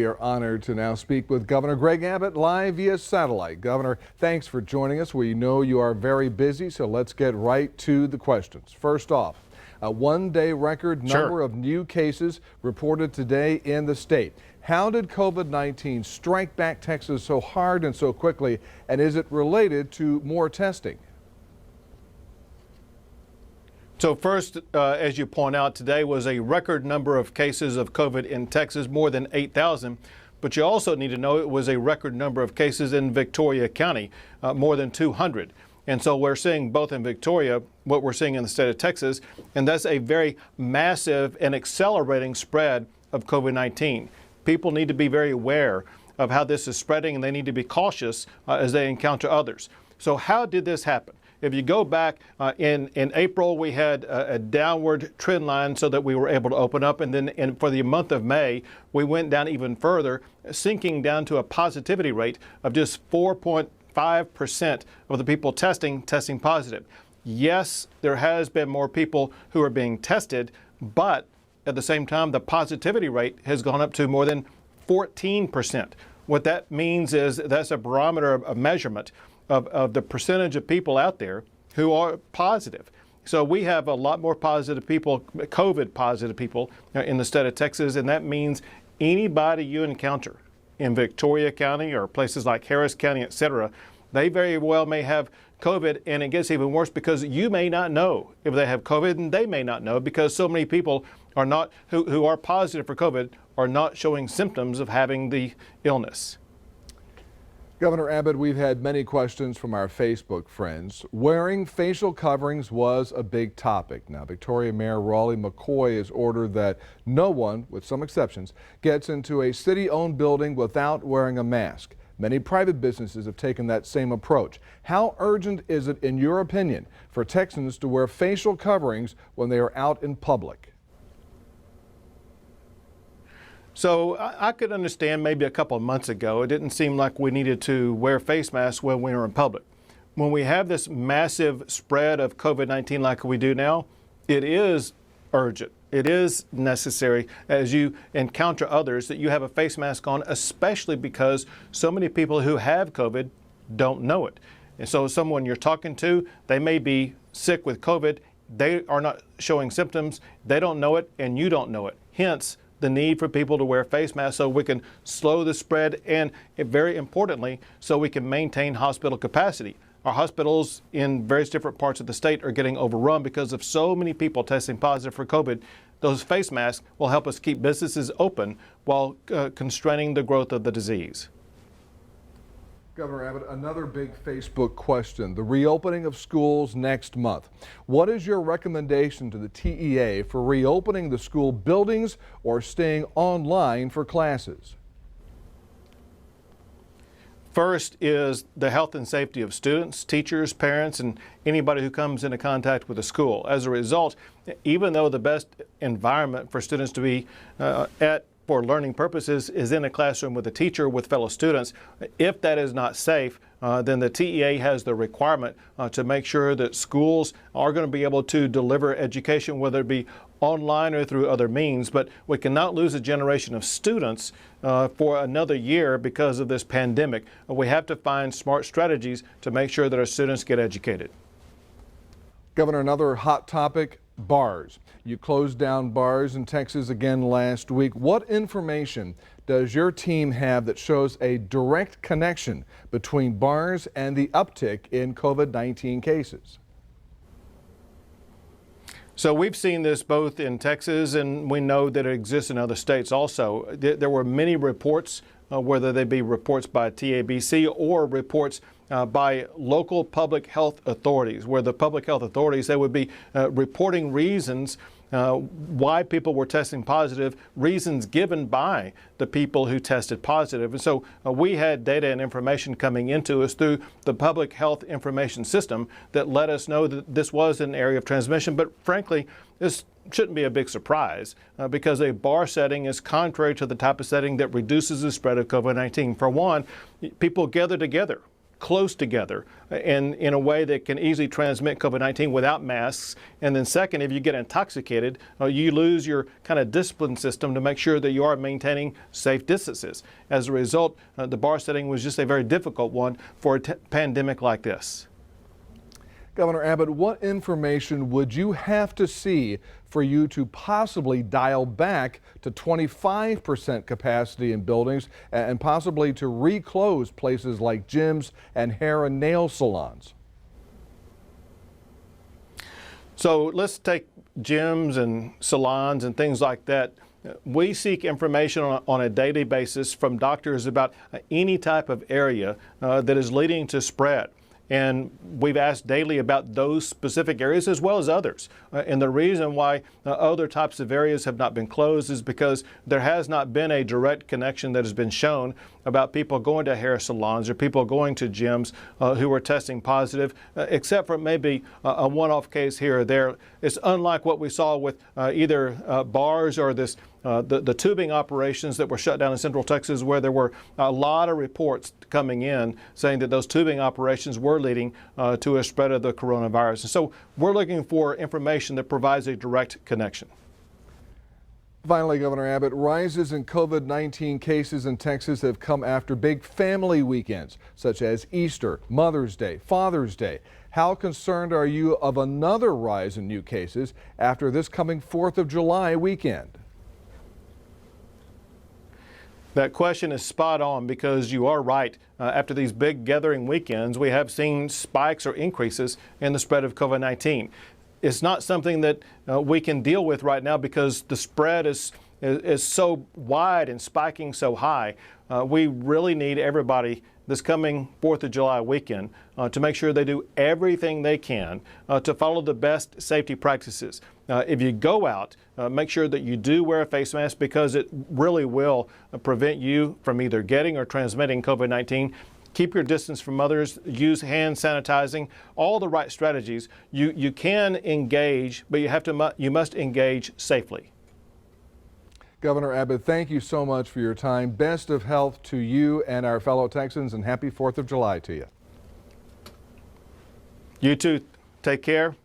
We are honored to now speak with Governor Greg Abbott live via satellite. Governor, thanks for joining us. We know you are very busy, so let's get right to the questions. First off, a one-day record number of new cases reported today in the state. How did COVID-19 strike back Texas so hard and so quickly, and is it related to more testing? So first, as you point out, today was a record number of cases of COVID in Texas, more than 8,000. But you also need to know it was a record number of cases in Victoria County, more than 200. And so we're seeing both in Victoria what we're seeing in the state of Texas, and that's a very massive and accelerating spread of COVID-19. People need to be very aware of how this is spreading, and they need to be cautious as they encounter others. So how did this happen? If you go back in April, we had a downward trend line so that we were able to open up. And then for the month of May, we went down even further, sinking down to a positivity rate of just 4.5% of the people testing positive. Yes, there has been more people who are being tested, but at the same time, the positivity rate has gone up to more than 14%. What that means is that's a barometer of measurement of the percentage of people out there who are positive. So we have a lot more positive people, COVID positive people in the state of Texas, and that means anybody you encounter in Victoria County or places like Harris County, et cetera, they very well may have COVID, and it gets even worse because you may not know if they have COVID, and they may not know because so many people are not, who are positive for COVID are not showing symptoms of having the illness. Governor Abbott, we've had many questions from our Facebook friends. Wearing facial coverings was a big topic. Now, Victoria Mayor Raleigh McCoy has ordered that no one, with some exceptions, gets into a city-owned building without wearing a mask. Many private businesses have taken that same approach. How urgent is it, in your opinion, for Texans to wear facial coverings when they are out in public? So I could understand maybe a couple of months ago, it didn't seem like we needed to wear face masks when we were in public. When we have this massive spread of COVID-19 like we do now, it is urgent. It is necessary as you encounter others that you have a face mask on, especially because so many people who have COVID don't know it. And so someone you're talking to, they may be sick with COVID. They are not showing symptoms. They don't know it, and you don't know it. Hence, the need for people to wear face masks so we can slow the spread and, very importantly, so we can maintain hospital capacity. Our hospitals in various different parts of the state are getting overrun because of so many people testing positive for COVID. Those face masks will help us keep businesses open while constraining the growth of the disease. Governor Abbott, another big Facebook question, the reopening of schools next month. What is your recommendation to the TEA for reopening the school buildings or staying online for classes? First is the health and safety of students, teachers, parents, and anybody who comes into contact with the school. As a result, even though the best environment for students to be at for learning purposes is in a classroom with a teacher, with fellow students, if that is not safe, then the TEA has the requirement to make sure that schools are going to be able to deliver education, whether it be online or through other means. But we cannot lose a generation of students for another year because of this pandemic. We have to find smart strategies to make sure that our students get educated. Governor, another hot topic, bars. You closed down bars in Texas again last week. What information does your team have that shows a direct connection between bars and the uptick in COVID-19 cases? So we've seen this both in Texas, and we know that it exists in other states also. There were many reports, whether they be reports by TABC or reports by local public health authorities, where the public health authorities, they would be reporting reasons why people were testing positive, reasons given by the people who tested positive. And so we had data and information coming into us through the public health information system that let us know that this was an area of transmission. But frankly, this shouldn't be a big surprise because a bar setting is contrary to the type of setting that reduces the spread of COVID-19. For one, people gather together close together and in a way that can easily transmit COVID-19 without masks. And then second, if you get intoxicated, you lose your kind of discipline system to make sure that you are maintaining safe distances. As a result, the bar setting was just a very difficult one for a pandemic like this. Governor Abbott, what information would you have to see for you to possibly dial back to 25% capacity in buildings and possibly to reclose places like gyms and hair and nail salons? So let's take gyms and salons and things like that. We seek information on a daily basis from doctors about any type of area that is leading to spread. And we've asked daily about those specific areas as well as others. And the reason why other types of areas have not been closed is because there has not been a direct connection that has been shown about people going to hair salons or people going to gyms who are testing positive, except for maybe a one-off case here or there. It's unlike what we saw with either bars or the tubing operations that were shut down in Central Texas, where there were a lot of reports coming in saying that those tubing operations were leading to a spread of the coronavirus. And so we're looking for information that provides a direct connection. Finally, Governor Abbott, rises in COVID-19 cases in Texas have come after big family weekends, such as Easter, Mother's Day, Father's Day. How concerned are you of another rise in new cases after this coming 4th of July weekend? That question is spot on, because you are right. After these big gathering weekends, we have seen spikes or increases in the spread of COVID-19. It's not something that we can deal with right now because the spread is so wide and spiking so high. We really need everybody this coming 4th of July weekend to make sure they do everything they can to follow the best safety practices. If you go out, make sure that you do wear a face mask, because it really will prevent you from either getting or transmitting COVID-19. Keep your distance from others, use hand sanitizing, all the right strategies. You can engage, but you must engage safely. Governor Abbott, thank you so much for your time. Best of health to you and our fellow Texans, and happy 4th of July to you. You too. Take care.